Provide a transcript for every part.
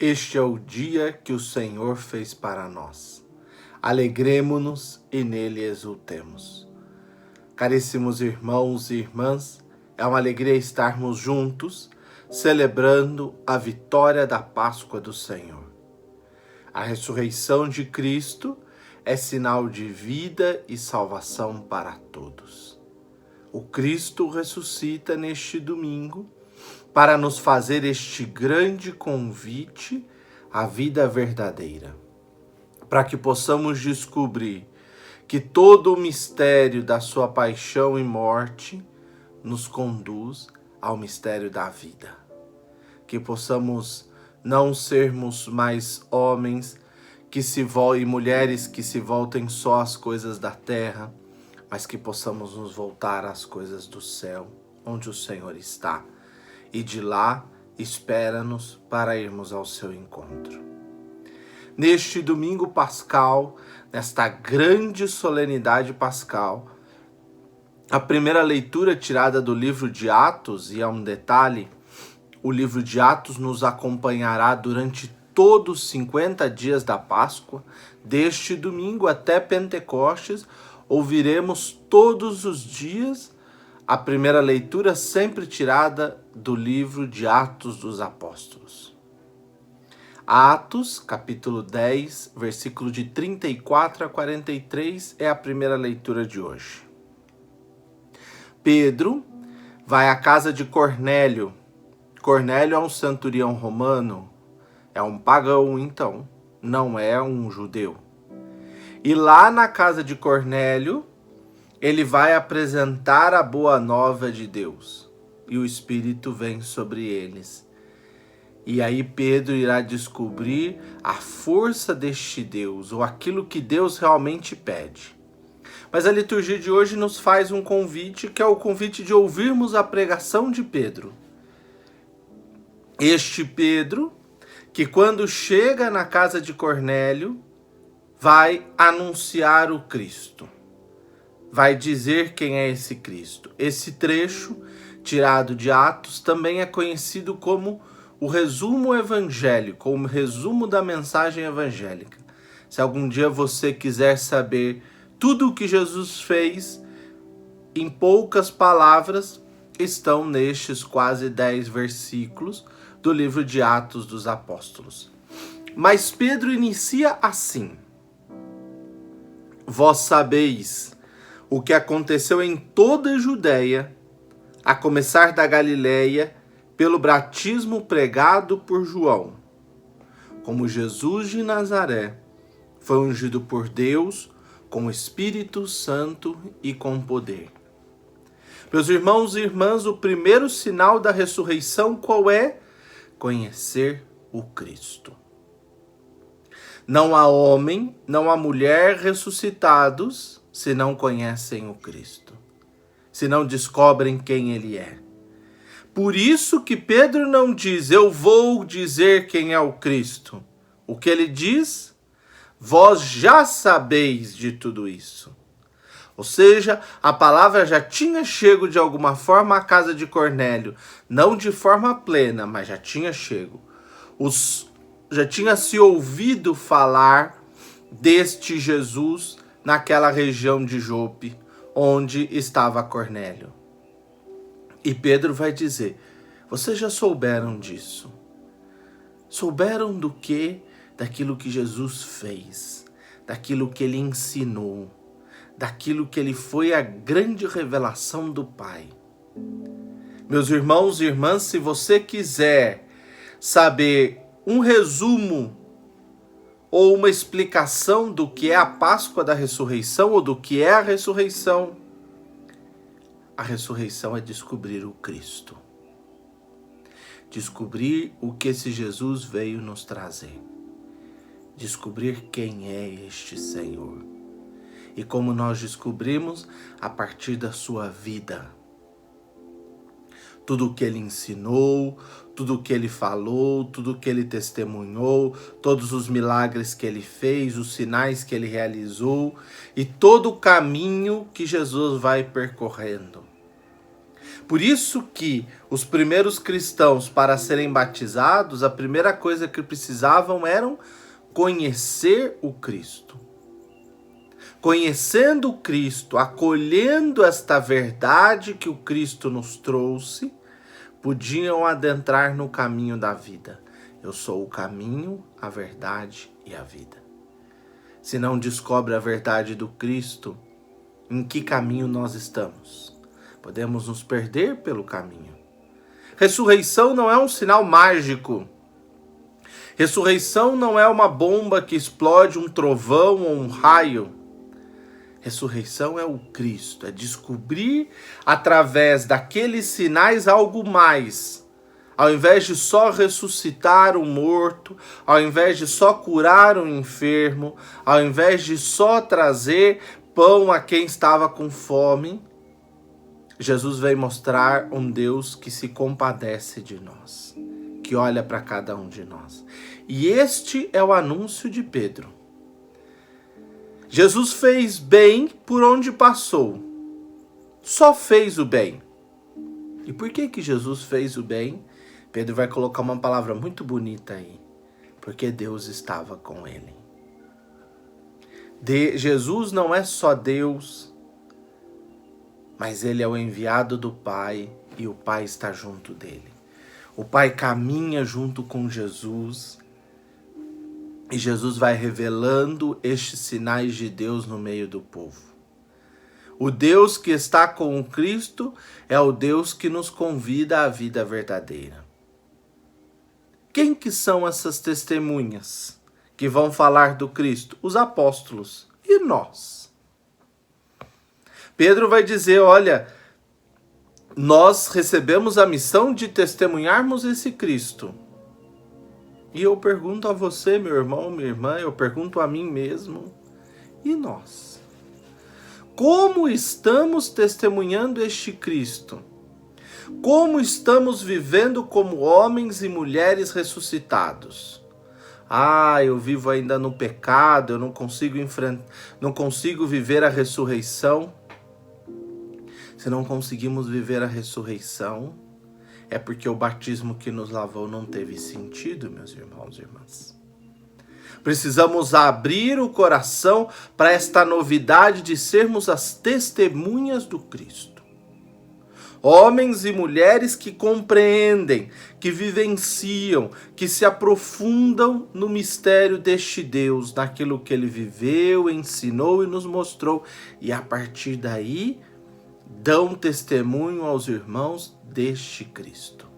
Este é o dia que o Senhor fez para nós. Alegremo-nos e nele exultemos. Caríssimos irmãos e irmãs, é uma alegria estarmos juntos, celebrando a vitória da Páscoa do Senhor. A ressurreição de Cristo é sinal de vida e salvação para todos. O Cristo ressuscita neste domingo para nos fazer este grande convite à vida verdadeira, para que possamos descobrir que todo o mistério da sua paixão e morte nos conduz ao mistério da vida. Que possamos não sermos mais homens e mulheres que se voltem só às coisas da terra, mas que possamos nos voltar às coisas do céu, onde o Senhor está. E de lá espera-nos para irmos ao seu encontro. Neste domingo pascal, nesta grande solenidade pascal, a primeira leitura tirada do livro de Atos, e é um detalhe, o livro de Atos nos acompanhará durante todos os 50 dias da Páscoa, deste domingo até Pentecostes, ouviremos todos os dias a primeira leitura sempre tirada do livro de Atos dos Apóstolos. Atos, capítulo 10, versículo de 34 a 43, é a primeira leitura de hoje. Pedro vai à casa de Cornélio. Cornélio é um centurião romano, é um pagão então, não é um judeu. E lá na casa de Cornélio, ele vai apresentar a boa nova de Deus e o Espírito vem sobre eles. E aí Pedro irá descobrir a força deste Deus, ou aquilo que Deus realmente pede. Mas a liturgia de hoje nos faz um convite, que é o convite de ouvirmos a pregação de Pedro. Este Pedro, que quando chega na casa de Cornélio, vai anunciar o Cristo. Vai dizer quem é esse Cristo. Esse trecho, tirado de Atos, também é conhecido como o resumo evangélico, como o resumo da mensagem evangélica. Se algum dia você quiser saber tudo o que Jesus fez, em poucas palavras, estão nestes quase 10 versículos do livro de Atos dos Apóstolos. Mas Pedro inicia assim: Vós sabeis o que aconteceu em toda a Judéia, a começar da Galileia, pelo batismo pregado por João. Como Jesus de Nazaré foi ungido por Deus com o Espírito Santo e com poder. Meus irmãos e irmãs, o primeiro sinal da ressurreição qual é? Conhecer o Cristo. Não há homem, não há mulher ressuscitados se não conhecem o Cristo, se não descobrem quem Ele é. Por isso que Pedro não diz, eu vou dizer quem é o Cristo. O que ele diz? Vós já sabeis de tudo isso. Ou seja, a palavra já tinha chego de alguma forma à casa de Cornélio, não de forma plena, mas já tinha chego. Já tinha se ouvido falar deste Jesus naquela região de Jope, onde estava Cornélio. E Pedro vai dizer, vocês já souberam disso? Souberam do quê? Daquilo que Jesus fez, daquilo que ele ensinou, daquilo que ele foi a grande revelação do Pai. Meus irmãos e irmãs, se você quiser saber um resumo ou uma explicação do que é a Páscoa da ressurreição ou do que é a ressurreição é descobrir o Cristo. Descobrir o que esse Jesus veio nos trazer. Descobrir quem é este Senhor. E como nós descobrimos, a partir da sua vida. Tudo o que ele ensinou, tudo o que ele falou, tudo o que ele testemunhou, todos os milagres que ele fez, os sinais que ele realizou e todo o caminho que Jesus vai percorrendo. Por isso que os primeiros cristãos, para serem batizados, a primeira coisa que precisavam era conhecer o Cristo. Conhecendo o Cristo, acolhendo esta verdade que o Cristo nos trouxe, podiam adentrar no caminho da vida. Eu sou o caminho, a verdade e a vida. Se não descobre a verdade do Cristo, em que caminho nós estamos? Podemos nos perder pelo caminho. Ressurreição não é um sinal mágico. Ressurreição não é uma bomba que explode, um trovão ou um raio. Ressurreição é o Cristo, é descobrir através daqueles sinais algo mais. Ao invés de só ressuscitar o morto, ao invés de só curar o enfermo, ao invés de só trazer pão a quem estava com fome, Jesus veio mostrar um Deus que se compadece de nós, que olha para cada um de nós. E este é o anúncio de Pedro. Jesus fez bem por onde passou. Só fez o bem. E por que Jesus fez o bem? Pedro vai colocar uma palavra muito bonita aí. Porque Deus estava com ele. Jesus não é só Deus, mas ele é o enviado do Pai e o Pai está junto dele. O Pai caminha junto com Jesus e Jesus vai revelando estes sinais de Deus no meio do povo. O Deus que está com o Cristo é o Deus que nos convida à vida verdadeira. Quem que são essas testemunhas que vão falar do Cristo? Os apóstolos. E nós? Pedro vai dizer, olha, nós recebemos a missão de testemunharmos esse Cristo. E eu pergunto a você, meu irmão, minha irmã, eu pergunto a mim mesmo, e nós? Como estamos testemunhando este Cristo? Como estamos vivendo como homens e mulheres ressuscitados? Eu vivo ainda no pecado, eu não consigo viver a ressurreição. Se não conseguimos viver a ressurreição, é porque o batismo que nos lavou não teve sentido, meus irmãos e irmãs. Precisamos abrir o coração para esta novidade de sermos as testemunhas do Cristo. Homens e mulheres que compreendem, que vivenciam, que se aprofundam no mistério deste Deus, naquilo que ele viveu, ensinou e nos mostrou. E a partir daí, dão testemunho aos irmãos deste Cristo.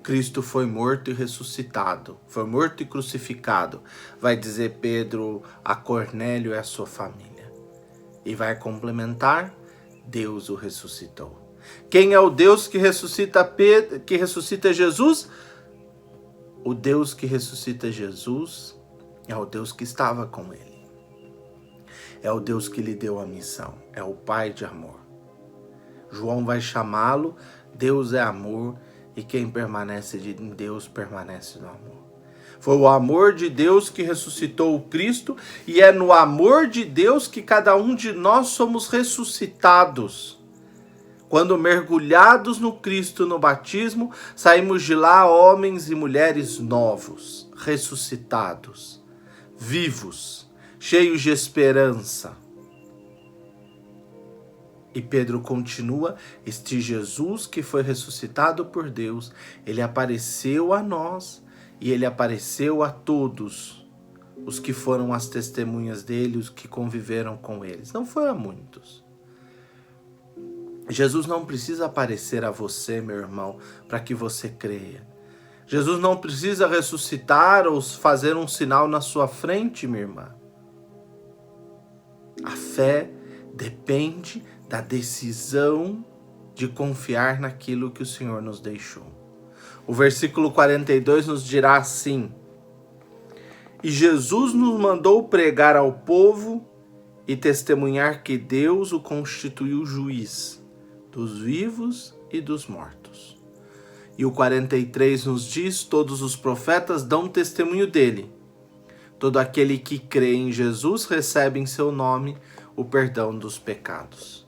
Cristo foi morto e ressuscitado, foi morto e crucificado, vai dizer Pedro a Cornélio e a sua família. E vai complementar, Deus o ressuscitou. Quem é o Deus que ressuscita Jesus? O Deus que ressuscita Jesus é o Deus que estava com ele. É o Deus que lhe deu a missão, é o Pai de amor. João vai chamá-lo, Deus é amor, e quem permanece em Deus permanece no amor. Foi o amor de Deus que ressuscitou o Cristo, e é no amor de Deus que cada um de nós somos ressuscitados. Quando mergulhados no Cristo no batismo, saímos de lá homens e mulheres novos, ressuscitados, vivos, cheios de esperança. E Pedro continua, este Jesus que foi ressuscitado por Deus, ele apareceu a nós e ele apareceu a todos os que foram as testemunhas dele, os que conviveram com eles. Não foi a muitos. Jesus não precisa aparecer a você, meu irmão, para que você creia. Jesus não precisa ressuscitar ou fazer um sinal na sua frente, minha irmã. A fé depende da decisão de confiar naquilo que o Senhor nos deixou. O versículo 42 nos dirá assim: E Jesus nos mandou pregar ao povo e testemunhar que Deus o constituiu juiz dos vivos e dos mortos. E o 43 nos diz: todos os profetas dão testemunho dele. Todo aquele que crê em Jesus recebe em seu nome o perdão dos pecados.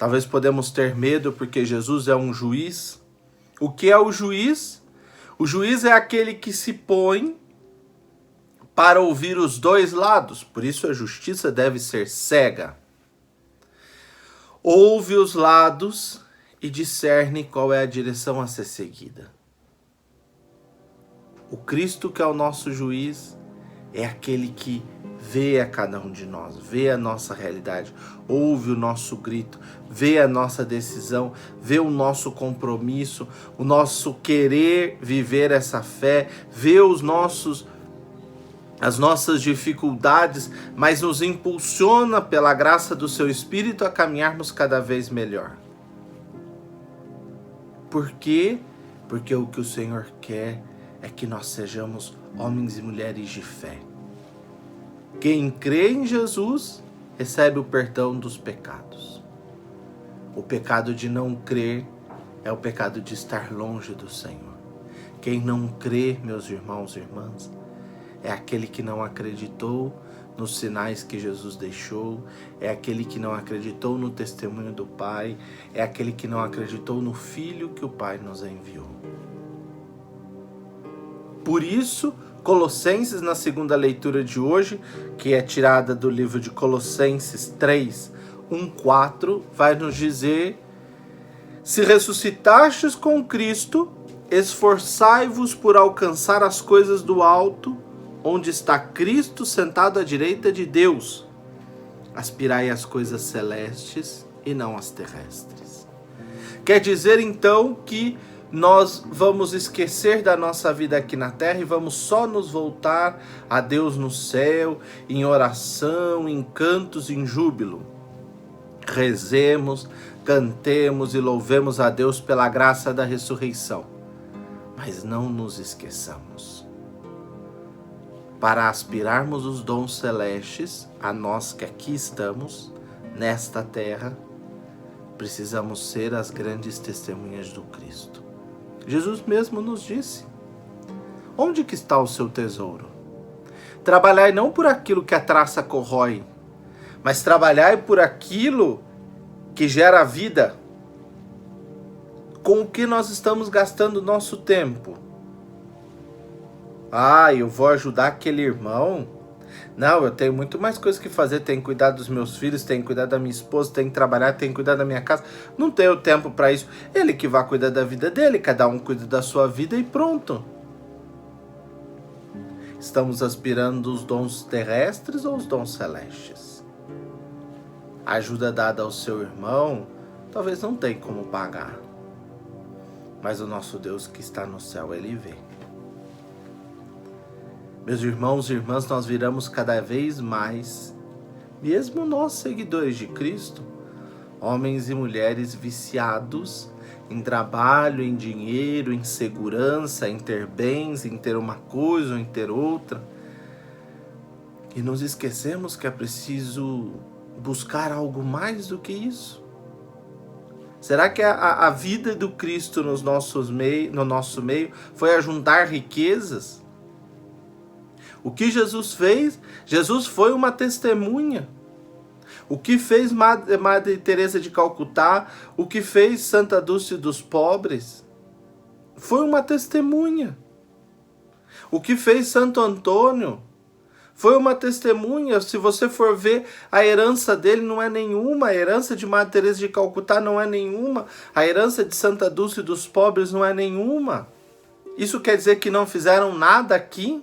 Talvez podemos ter medo porque Jesus é um juiz. O que é o juiz? O juiz é aquele que se põe para ouvir os dois lados. Por isso a justiça deve ser cega. Ouve os lados e discerne qual é a direção a ser seguida. O Cristo, que é o nosso juiz, é aquele que vê a cada um de nós, vê a nossa realidade, ouve o nosso grito, vê a nossa decisão, vê o nosso compromisso, o nosso querer viver essa fé, vê as nossas dificuldades, mas nos impulsiona pela graça do seu Espírito a caminharmos cada vez melhor. Por quê? Porque o que o Senhor quer é que nós sejamos homens e mulheres de fé. Quem crê em Jesus recebe o perdão dos pecados. O pecado de não crer é o pecado de estar longe do Senhor. Quem não crê, meus irmãos e irmãs, é aquele que não acreditou nos sinais que Jesus deixou, é aquele que não acreditou no testemunho do Pai, é aquele que não acreditou no Filho que o Pai nos enviou. Por isso, Colossenses, na segunda leitura de hoje, que é tirada do livro de Colossenses 3, 1-4, vai nos dizer: se ressuscitastes com Cristo, esforçai-vos por alcançar as coisas do alto, onde está Cristo sentado à direita de Deus. Aspirai às coisas celestes e não às terrestres. Quer dizer então que nós vamos esquecer da nossa vida aqui na terra e vamos só nos voltar a Deus no céu, em oração, em cantos, em júbilo. Rezemos, cantemos e louvemos a Deus pela graça da ressurreição. Mas não nos esqueçamos. Para aspirarmos os dons celestes, a nós que aqui estamos, nesta terra, precisamos ser as grandes testemunhas do Cristo. Jesus mesmo nos disse: onde que está o seu tesouro? Trabalhai não por aquilo que a traça corrói, mas trabalhai por aquilo que gera vida. Com o que nós estamos gastando o nosso tempo? Eu vou ajudar aquele irmão? Não, eu tenho muito mais coisas que fazer. Tenho que cuidar dos meus filhos, tenho que cuidar da minha esposa, tenho que trabalhar, tenho que cuidar da minha casa. Não tenho tempo para isso. Ele que vai cuidar da vida dele, cada um cuida da sua vida e pronto. Estamos aspirando os dons terrestres ou os dons celestes? A ajuda dada ao seu irmão, talvez não tenha como pagar. Mas o nosso Deus que está no céu, Ele vê. Meus irmãos e irmãs, nós viramos cada vez mais, mesmo nós seguidores de Cristo, homens e mulheres viciados em trabalho, em dinheiro, em segurança, em ter bens, em ter uma coisa ou em ter outra. E nos esquecemos que é preciso buscar algo mais do que isso. Será que a vida do Cristo no nosso meio foi ajuntar riquezas? O que Jesus fez? Jesus foi uma testemunha. O que fez Madre Teresa de Calcutá? O que fez Santa Dulce dos Pobres? Foi uma testemunha. O que fez Santo Antônio? Foi uma testemunha. Se você for ver, a herança dele não é nenhuma. A herança de Madre Teresa de Calcutá não é nenhuma. A herança de Santa Dulce dos Pobres não é nenhuma. Isso quer dizer que não fizeram nada aqui?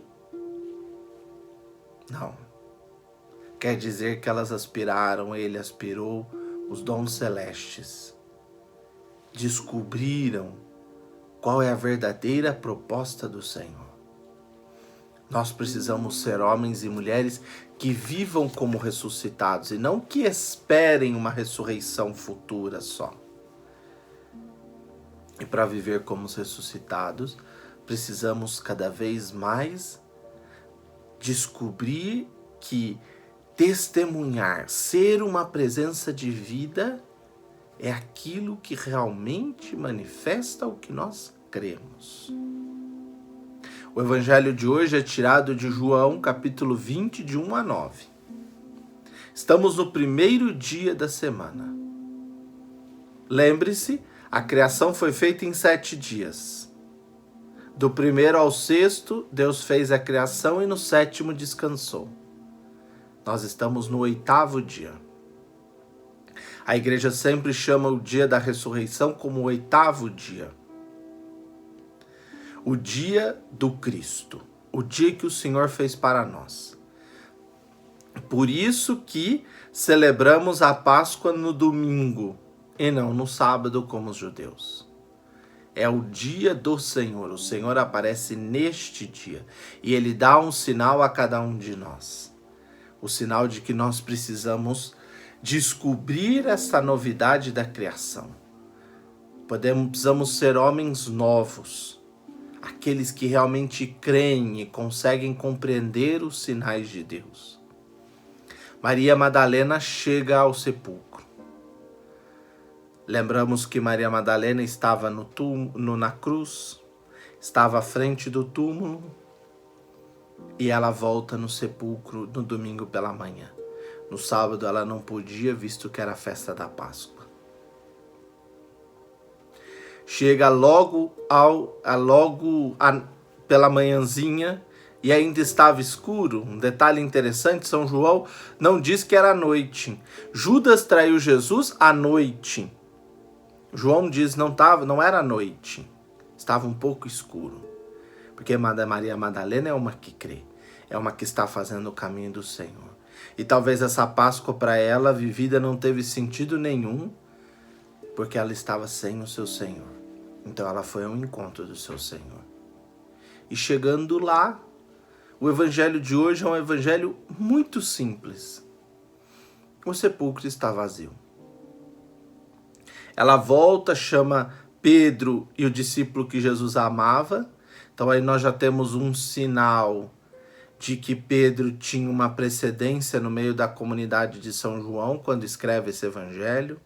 Não. Quer dizer que elas aspiraram, ele aspirou os dons celestes. Descobriram qual é a verdadeira proposta do Senhor. Nós precisamos ser homens e mulheres que vivam como ressuscitados e não que esperem uma ressurreição futura só. E para viver como ressuscitados, precisamos cada vez mais descobrir que testemunhar, ser uma presença de vida, é aquilo que realmente manifesta o que nós cremos. O evangelho de hoje é tirado de João, capítulo 20, de 1-9. Estamos no primeiro dia da semana. Lembre-se, a criação foi feita em 7 dias. Do primeiro ao sexto, Deus fez a criação e no sétimo descansou. Nós estamos no 8º dia. A igreja sempre chama o dia da ressurreição como o 8º dia. O dia do Cristo. O dia que o Senhor fez para nós. Por isso que celebramos a Páscoa no domingo e não no sábado como os judeus. É o dia do Senhor. O Senhor aparece neste dia e Ele dá um sinal a cada um de nós. O sinal de que nós precisamos descobrir essa novidade da criação. Precisamos ser homens novos. Aqueles que realmente creem e conseguem compreender os sinais de Deus. Maria Madalena chega ao sepulcro. Lembramos que Maria Madalena estava na cruz, estava à frente do túmulo e ela volta no sepulcro no domingo pela manhã. No sábado ela não podia, visto que era a festa da Páscoa. Chega pela manhãzinha e ainda estava escuro. Um detalhe interessante, São João não diz que era noite. Judas traiu Jesus à noite. João diz não era noite, estava um pouco escuro. Porque Maria Madalena é uma que crê, é uma que está fazendo o caminho do Senhor. E talvez essa Páscoa para ela vivida não teve sentido nenhum, porque ela estava sem o seu Senhor. Então ela foi ao encontro do seu Senhor. E chegando lá, o evangelho de hoje é um evangelho muito simples. O sepulcro está vazio. Ela volta, chama Pedro e o discípulo que Jesus amava. Então aí nós já temos um sinal de que Pedro tinha uma precedência no meio da comunidade de São João quando escreve esse evangelho.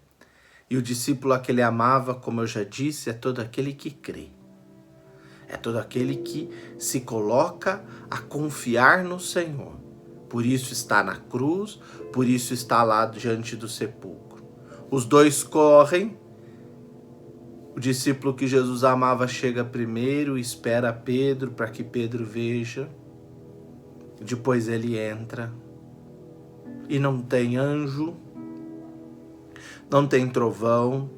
E o discípulo a que ele amava, como eu já disse, é todo aquele que crê. É todo aquele que se coloca a confiar no Senhor. Por isso está na cruz, por isso está lá diante do sepulcro. Os dois correm. O discípulo que Jesus amava chega primeiro, espera Pedro para que Pedro veja. Depois ele entra. E não tem anjo, não tem trovão,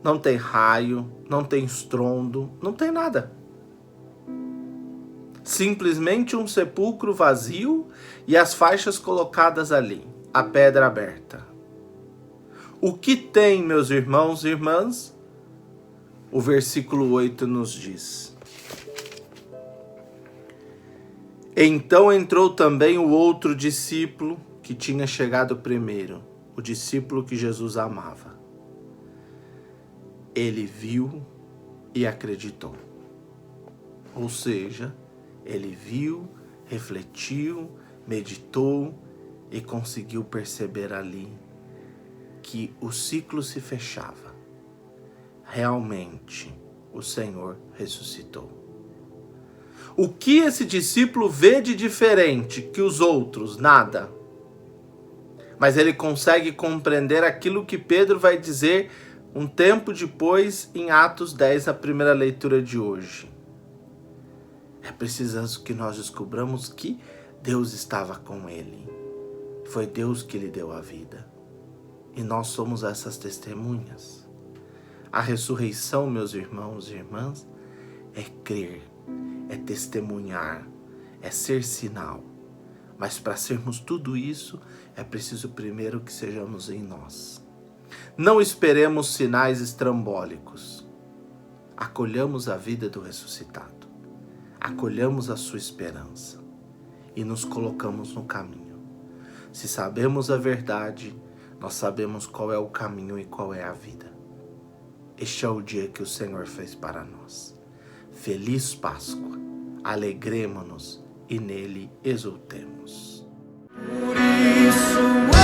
não tem raio, não tem estrondo, não tem nada. Simplesmente um sepulcro vazio e as faixas colocadas ali, a pedra aberta. O que tem, meus irmãos e irmãs? O versículo 8 nos diz: Então entrou também o outro discípulo que tinha chegado primeiro, o discípulo que Jesus amava. Ele viu e acreditou. Ou seja, ele viu, refletiu, meditou e conseguiu perceber ali que o ciclo se fechava. Realmente, o Senhor ressuscitou. O que esse discípulo vê de diferente que os outros? Nada. Mas ele consegue compreender aquilo que Pedro vai dizer um tempo depois em Atos 10, a primeira leitura de hoje. É preciso que nós descobramos que Deus estava com ele. Foi Deus que lhe deu a vida. E nós somos essas testemunhas. A ressurreição, meus irmãos e irmãs, é crer, é testemunhar, é ser sinal. Mas para sermos tudo isso, é preciso primeiro que sejamos em nós. Não esperemos sinais estrambólicos. Acolhamos a vida do ressuscitado. Acolhamos a sua esperança. E nos colocamos no caminho. Se sabemos a verdade, nós sabemos qual é o caminho e qual é a vida. Este é o dia que o Senhor fez para nós. Feliz Páscoa. Alegremo-nos e nele exultemos. Por isso